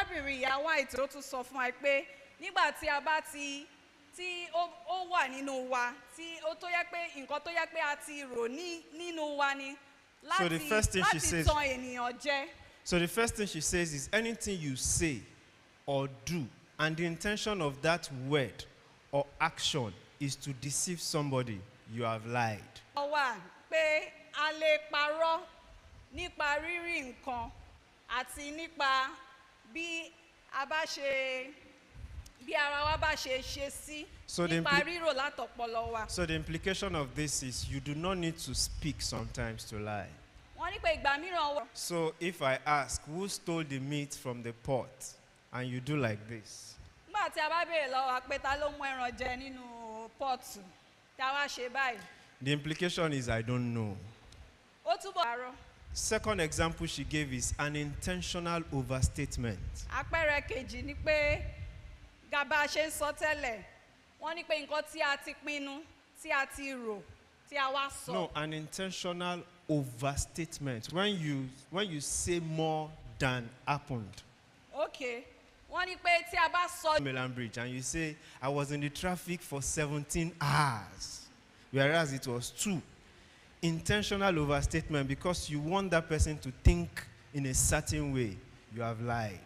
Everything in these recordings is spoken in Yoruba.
arábìnrin ìyá White ó tún sọ fún wa pé nígbà tí a bá ti tí ó wà nínú wa tí ó tó yẹ pé nǹkan tó yẹ pé a ti rò nínú wa ni So the first thing she láti says- tan ènìyàn jẹ. So the first thing she says is anything you say or do, and the intention of that word or action is to deceive somebody, you have lied. Ó wà pé a lè parọ́ nípa rírí nǹkan àti nípa bí a bá ṣe bí ara wa bá ṣe ṣe sí So the nípa rírò látọpọlọ wa. So the implication of this is you do not need to speak sometimes to lie. Wọ́n ní pé ìgbà mìíràn wà. So if I ask who stole the meat from the pot and you do like this, Nígbà tí a bá béèrè lọ́wọ́ wa pé ta ló mú ẹran jẹ nínú pọ́ọ̀tù tí a wá ṣe báyìí. the implication is I don't know. Ó túbọ̀ àárọ̀. Second example she gave is an intentional overstatement. Àpẹẹrẹ kejì ni pé gàbá ṣe ń sọ tẹ́lẹ̀ wọ́n ní pé nǹkan tí a ti pinnu tí a ti rò tí a wá sọ. No, an intentional overstatement. When you say more than happened. Okay. Wọ́n ní pé tí a bá sọ. Milan Bridge and you say I was in the traffic for 17 hours whereas it was 2. Intentional overstatement because you want that person to think in a certain way. You have lied.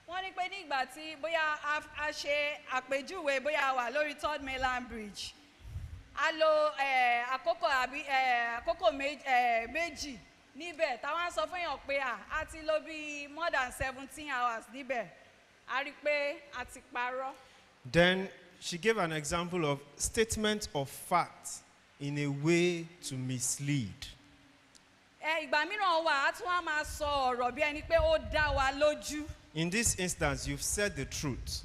Wọ́n ní pé nígbà tí bóyá a ṣe àpèjúwe bóyá a wà lórí 3rd Mainland Bridge a lo àkókò méjì níbẹ̀ táwọn sọ fún èèyàn pé a ti lò bí more than 17 hours níbẹ̀ a rí i pé a ti parọ́. Then she gave an example of statement of fact in a way to mislead. Ìgbà mìíràn wà á tún wá máa sọ ọ̀rọ̀ bí ẹni pé ó dá wa lójú. In this instance, you've said the truth.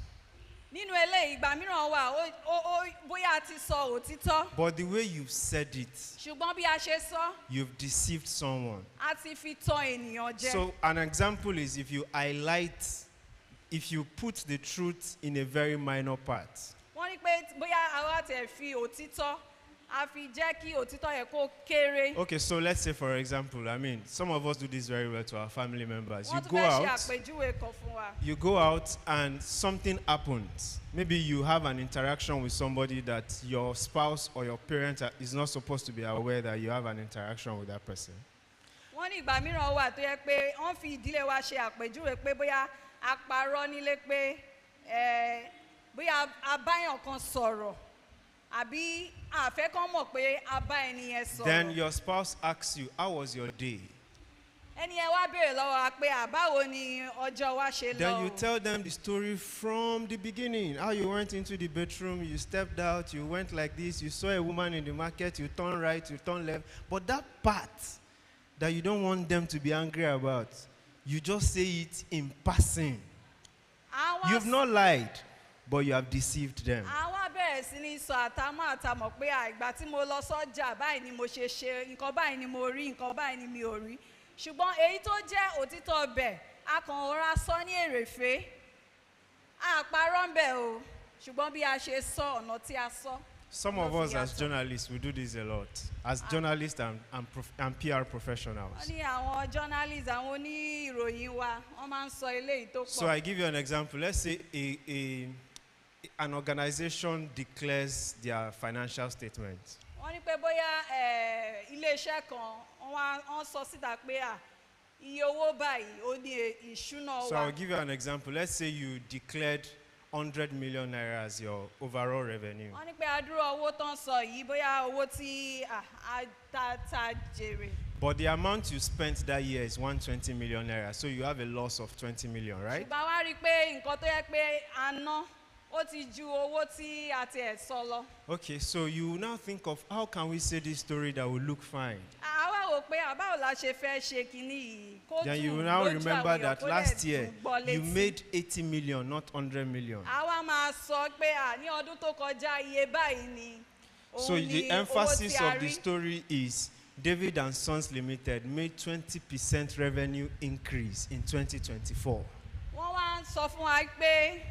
Nínú eléyìí ìgbà mìíràn wà bóyá a ti sọ òtítọ́. But the way you've said it, ṣùgbọ́n bí a ṣe sọ. you've deceived someone. A ti fi tan ènìyàn jẹ. So an example is if you put the truth in a very minor part. Wọ́n ní pé bóyá àwa tẹ̀ fi òtítọ́ a fi jẹ́ kí òtítọ́ yẹ kó kéré. Okay, so let's say for example, some of us do this very well to our family members. Wọ́n tún fẹ́ ṣe àpèjúwe kan fún wa. You go out and something happens. Maybe you have an interaction with somebody that your spouse or your parent is not supposed to be aware that you have an interaction with that person. Wọ́n ní ìgbà mìíràn wà tó yẹ pé wọ́n fi ìdílé wa ṣe àpèjúwe pé bóyá a parọ́ nílé pé bóyá a báyàn kan sọ̀rọ̀ àbí àfẹ́ kan mọ̀ pé a bá ẹni yẹn sọ̀rọ̀. Then your spouse asks you, how was your day? Ẹni yẹn wá béèrè lọ́wọ́ wa pé báwo ni ọjọ́ wa ṣe lọ. Then you tell them the story from the beginning. How you went into the bedroom, you stepped out, you went like this, you saw a woman in the market, you turn right, you turn left. But that part that you don't want them to be angry about, you just say it in passing. You've not lied, but you have deceived them. Àwa bẹ̀rẹ̀ sí ní sọ àtàmọ̀ pé ìgbà tí mo lọ sọ́jà báyìí ni mo ṣe nǹkan báyìí ni mo rí nǹkan báyìí ni mi ò rí. Ṣùgbọ́n èyí tó jẹ́ òtítọ́ ọbẹ̀ a kàn rọra sọ ní èrèfé. A parọ́ ń bẹ̀ o ṣùgbọ́n bí a ṣe sọ ọ̀nà tí a sọ. Some of us as journalists, we do this a lot. As journalists and PR professionals. Wọ́n ní àwọn journalists, àwọn oníròyìn wa, wọ́n máa ń sọ eléyìí tó pọ̀. So I give you an example. Let's say an organization declares their financial statement. Wọ́n ní pé bóyá ilé-iṣẹ́ kan wọ́n sọ síta pé iye owó báyìí ó ní ìṣúná wa. So I'll give you an example. Let's say you declared 100 million naira as your overall revenue. Wọ́n ní pé àdúrà owó tán sọ yìí bóyá owó tí a ta jèrè. But the amount you spent that year is 120 million naira. So you have a loss of 20 million, right? Ṣùgbọ́n wá rí i pé nǹkan tó yẹ pé a ná ó ti ju owó tí a ti ẹ̀ sọ lọ. Okay, so you now think of how can we say this story that will look fine? Àwa wò pé báwo la ṣe fẹ́ ṣe kinní yìí kó dùn lójú àwọn èèyàn kó lè dùn gbọ́ létí. Then you will now remember that last year you made 80 million, not 100 million. Àwa máa sọ pé ní ọdún tó kọjá iye báyìí ni. So the emphasis of the story is David and Sons Limited made 20% revenue increase in 2024. Wọ́n wá ń sọ fún wa pé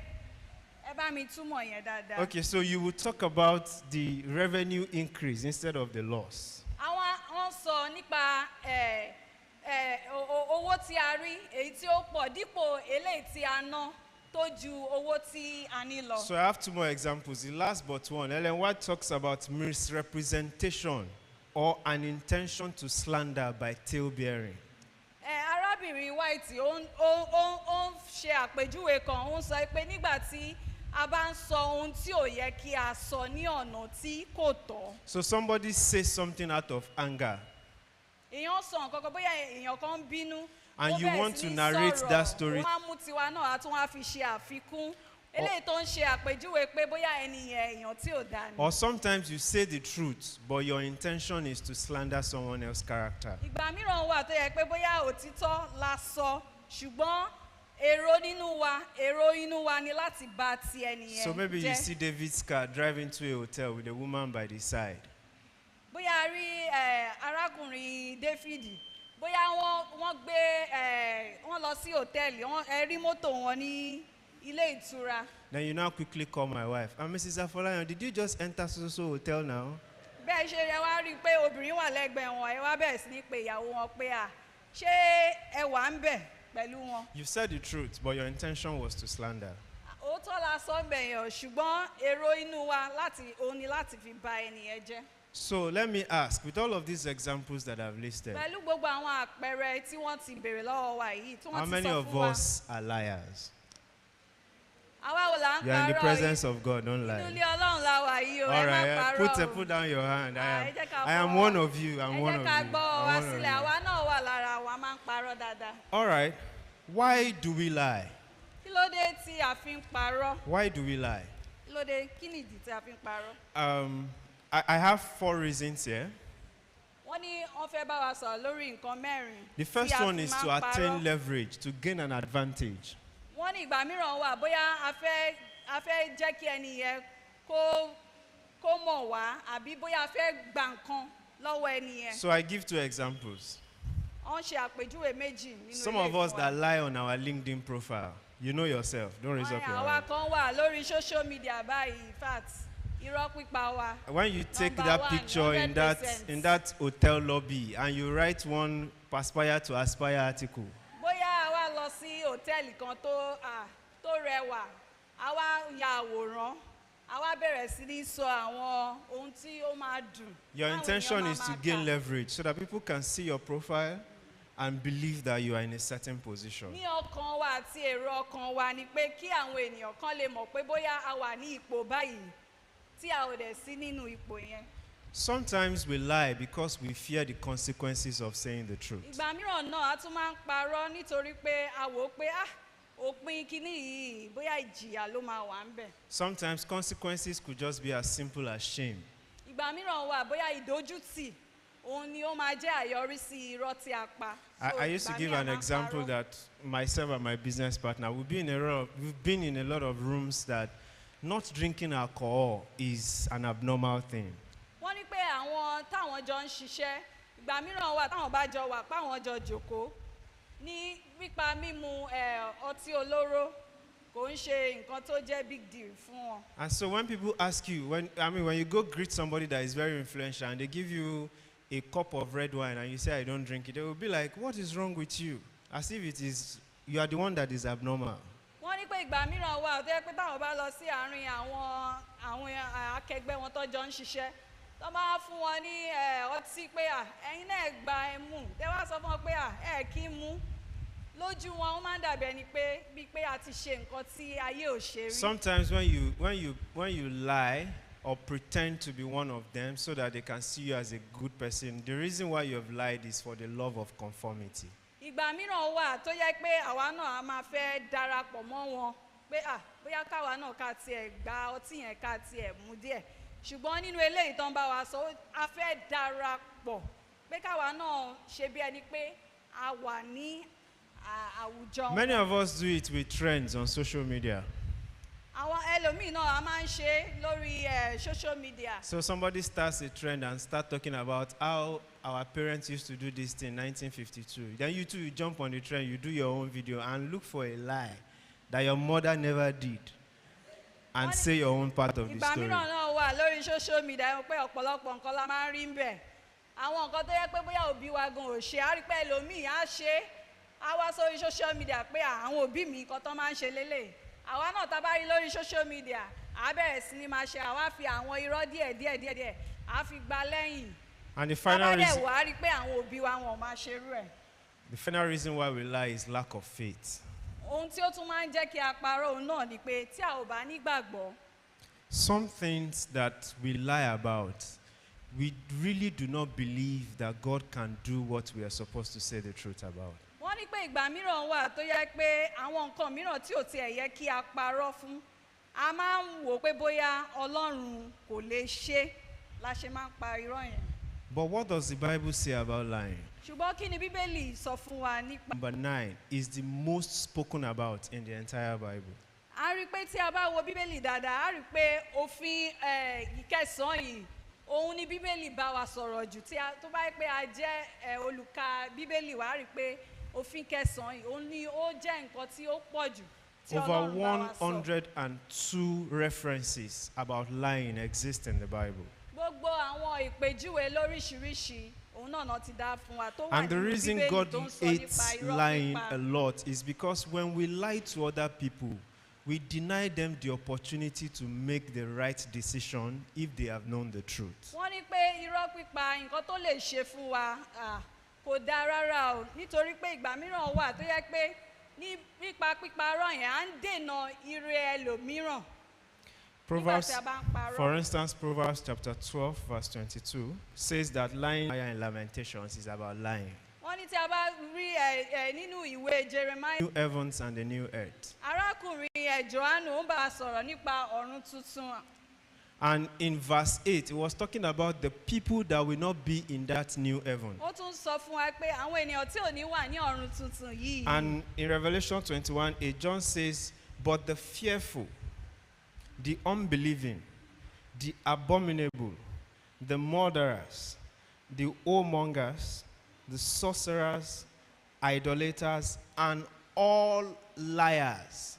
ẹ bá mi túmọ̀ yẹn dáadáa. Okay, so you will talk about the revenue increase instead of the loss. Wọ́n sọ nípa owó tí a rí èyí tí ó pọ̀ dípò eléyìí tí a ná tó ju owó tí a ní lọ. So I have two more examples. The last but one. Ellen White talks about misrepresentation or an intention to slander by tale-bearing. Arábìnrin White ó ń ṣe àpèjúwe kan, ó ń sọ pé nígbà tí a bá ń sọ ohun tí ò yẹ kí a sọ ní ọ̀nà tí kò tọ́. So somebody says something out of anger. Èèyàn sọ nǹkan kan bóyá èèyàn kan ń bínú. And you want to narrate that story. Ó máa mú tiwa náà àtún wá fi ṣe àfikún. Eléyìí tó ń ṣe àpèjúwe pé bóyá èèyàn tí ò dá ni. Or sometimes you say the truth, but your intention is to slander someone else's character. Ìgbà mìíràn wà tó yẹ pé bóyá òtítọ́ la sọ, ṣùgbọ́n èrò inú wa ni láti bà ti ẹnìyẹn jẹ́. So maybe you see David's car driving to a hotel with a woman by the side. Bóyá a rí arákùnrin Dáfídì, bóyá wọ́n lọ sí hòtẹ́ẹ̀lì, ẹ rí mọ́tò wọn ní ilé ìtura. Then you now quickly call my wife. Mrs. Afolayan, did you just enter so hotel now? Bẹ́ẹ̀ ṣe rẹ wá rí i pé obìnrin wà lẹ́gbẹ̀ẹ́ wọn, ẹ wá bẹ̀rẹ̀ sí ní pé ìyàwó wọn pé ṣé ẹ wà ń bẹ̀ pẹ̀lú wọn. You said the truth, but your intention was to slander. Òótọ́ la sọ bẹ̀yàn, ṣùgbọ́n èrò inú wa òun ni láti fi bà ẹnìyẹn jẹ́. So let me ask, with all of these examples that I've listed, Pẹ̀lú gbogbo àwọn àpẹẹrẹ tí wọ́n ti béèrè lọ́wọ́ wa yìí, tí how wọ́n ti many sọ of fún wa. us are liars? Àwa wo là ń You are in the parọ́ presence yìí? of God, don't Inú lie. ilé Ọlọ́run la wà yìí o, All ẹ má right, parọ́ o. put down your hand. Ẹ jẹ́ ká I am fọwọ́- one of you. I'm one Ẹ of jẹ́ you. ká gbọ́ I'm wá one of sílẹ̀, you. àwa náà wà lára wa máa ń parọ́ dáadáa. All right, why do we lie? Kí ló dé tí a fi ń parọ́? Why do we lie? Kí ló dé, kí nìdí tí a fi ń parọ́? I have 4 reasons here. Wọ́n ní wọ́n fẹ́ bá wa sọ̀rọ̀ lórí nǹkan mẹ́rin. The tí first a one fi is máa to ń parọ́. attain leverage, to gain an advantage. Wọ́n ní ìgbà mìíràn wà bóyá a fẹ́ jẹ́ kí ẹni yẹn kó mọ̀ wá, àbí bóyá a fẹ́ gba nǹkan lọ́wọ́ ẹni yẹn. So I give 2 examples. Wọ́n ṣe àpèjúwe méjì nínú Some ilé of us ìfún that wa. lie on our LinkedIn profile, you know yourself. Don't raise up your Àwa hand. kan wà lórí social media báyìí, in fact, irọ́ pípa wa. When you take Number that 1, picture in that 100%. hotel lobby and you write one perspire to aspire article, Bóyá a wá lọ sí hòtẹ́ẹ̀lì kan tó rẹwà, a wá ya àwòrán, a wá bẹ̀rẹ̀ sí ní sọ àwọn ohun tí ó máa dùn. your táwọn intention èèyàn is máa to máa gain kà. leverage so that people can see your profile and believe that you are in a certain position. Ní ọkàn wa àti èrò ọkàn wa ni pé kí àwọn ènìyàn kan lè mọ̀ pé bóyá a wà ní ipò báyìí tí a ò dẹ̀ sí nínú ipò yẹn. Sometimes we lie because we fear the consequences of saying the truth. Ìgbà mìíràn náà a tún máa ń parọ́ nítorí pé a wò ó pé òpin kínní yìí bóyá ìjìyà ló máa wà ń bẹ̀. Sometimes consequences could just be as simple as shame. Ìgbà mìíràn wà bóyá ìdójútì òun ni ó máa jẹ́ àyọrísí irọ́ tí a pa. I used to ìgbà give míì a an máa ń example parọ́. that myself and my business partner, we've been in a lot of rooms that not drinking alcohol is an abnormal thing. Wọ́n ní pé àwọn táwọn jọ ń ṣiṣẹ́ ìgbà mìíràn wà táwọn bá jọ wà páwọn jọ jòkó ní nípa mímu ọtí olóró kò ń ṣe nǹkan tó jẹ́ big deal fún wọn. And so when people ask you, when you go greet somebody that is very influential and they give you a cup of red wine and you say, I don't drink it, they will be like, what is wrong with you? As if you are the one that is abnormal. Wọ́n ní pé ìgbà mìíràn wà tó yẹ pé táwọn bá lọ sí àárín àwọn akẹgbẹ́ wọn tó jọ ń ṣiṣẹ́ tó máa fún wọn ní ọtí pé ẹ̀yin náà gba ẹmu tẹ́ wá sọ fún wọn pé ẹ kì í mú lójú wọn ó máa ń dàbí ẹni pé bíi pé a ti ṣe nǹkan tí ayé ò ṣe rí. Sometimes when you lie or pretend to be one of them so that they can see you as a good person, the reason why you have lied is for the love of conformity. Ìgbà mìíràn wà tó yẹ pé àwa náà a máa fẹ́ darapọ̀ mọ́ wọn pé bóyá káwa náà ká tiẹ̀ gba ọtí yẹn ká tiẹ̀ mú díẹ̀ ṣùgbọ́n nínú eléyìí tó ń bá wa sọ a fẹ́ darapọ̀ pé káwa náà ṣe bí ẹni pé a wà ní àwùjọ. Many of us do it with trends on social media. Àwọn ẹlòmíì náà a máa ń ṣe lórí social media. So somebody starts a trend and start talking about how our parents used to do this thing in 1952. Then you too, you jump on the trend, you do your own video and look for a lie that your mother never did and say your own part of the Ìgbà story. mìíràn náà wà lórí social media pé ọ̀pọ̀lọpọ̀ nǹkan la máa ń rí ń bẹ̀. àwọn nǹkan tó yẹ pé bóyá òbí wa gan ò ṣe á rí pé ẹlòmíì á ṣe á wá sórí social media pé àwọn òbí mi nǹkan tó máa ń ṣe lélẹ̀ àwa náà tá a bá rí lórí social media á bẹ̀rẹ̀ sí ni máa ṣe àwa fi àwọn irọ́ díẹ̀ á fi gba lẹ́yìn And the final reason, wá rí pé àwọn òbí wa wọn máa ṣerú ẹ̀. the final reason why we lie is lack of faith. Ohun tí ó tún máa ń jẹ́ kí a parọ́ òun náà ni pé tí a ò bá nígbàgbọ́. Some things that we lie about, we really do not believe that God can do what we are supposed to say the truth about. Wọ́n ní pé ìgbà mìíràn wà tó yẹ pé àwọn nǹkan mìíràn tí ò tiẹ̀ yẹ kí a parọ́ fún a máa ń wò pé bóyá Ọlọ́run kò lè ṣe la ṣe máa ń pa irọ́ yẹn. But what does the Bible say about lying? Ṣùgbọ́n kí ni Bíbélì sọ fún wa nípa. Number 9 is the most spoken about in the entire Bible. A rí pé tí a bá wo Bíbélì dáadáa a rí pé òfin ìkẹsàn-án yìí òun ni Bíbélì bá wa sọ̀rọ̀ jù tó bá yẹ pé a jẹ́ olùka Bíbélì wa a rí pé òfin kẹsàn-án yìí òun ni ó jẹ́ nǹkan tí ó pọ̀ jù tí Over Ọlọ́run bá wa sọ. 102 references about lying exist in the Bible. Gbogbo àwọn ìpèjúwe lóríṣiríṣi òun náà ti dá fún wa tó wà And the nínú reason Bíbélì God tó ń sọ hates nípa irọ́ lying pípa. a lot is because when we lie to other people, we deny them the opportunity to make the right decision if they have known the truth. Wọ́n ní pé irọ́ pípa nǹkan tó lè ṣe fún wa kò dáa rárá o nítorí pé ìgbà mìíràn wà tó yẹ pé nípa pípa irọ́ yẹn à ń dènà ire ẹlòmíràn. Proverbs, for instance, Proverbs chapter 12 verse 22 says that lying in Lamentations is about lying. Wọ́n ní tí a bá rí nínú ìwé Jeremiah. New heavens and the new earth. Arákùnrin Jòhánù ń bá a sọ̀rọ̀ nípa ọ̀run tuntun. And in verse 8, it was talking about the people that will not be in that new heaven. Ó tún sọ fún wa pé àwọn ènìyàn tí ò ní wà ní ọ̀run tuntun yìí. And in Revelation 21:8, John says, "But the fearful, the unbelieving, the abominable, the murderers, the whoremongers, the sorcerers, idolaters, and all liars."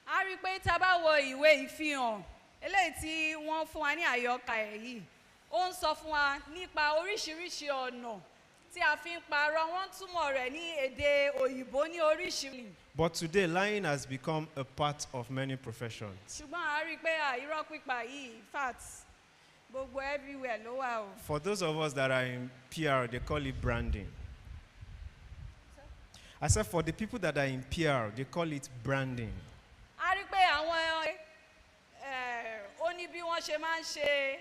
A rí i pé tá a bá wo ìwé ìfihàn eléyìí tí wọ́n fún wa ní àyọkà ẹ̀ yìí ó ń sọ fún wa nípa oríṣiríṣi ọ̀nà tí a fi ń parọ́ wọ́n túmọ̀ rẹ̀ ní èdè òyìnbó ní oríṣiríṣi. But today, lying has become a part of many professions. Ṣùgbọ́n a rí i pé irọ́ pípa yìí in fact gbogbo everywhere ló wà o. For those of us that are in PR, they call it branding. I said for the people that are in PR, they call it branding. A rí i pé àwọn ó ní bí wọ́n ṣe máa ń ṣe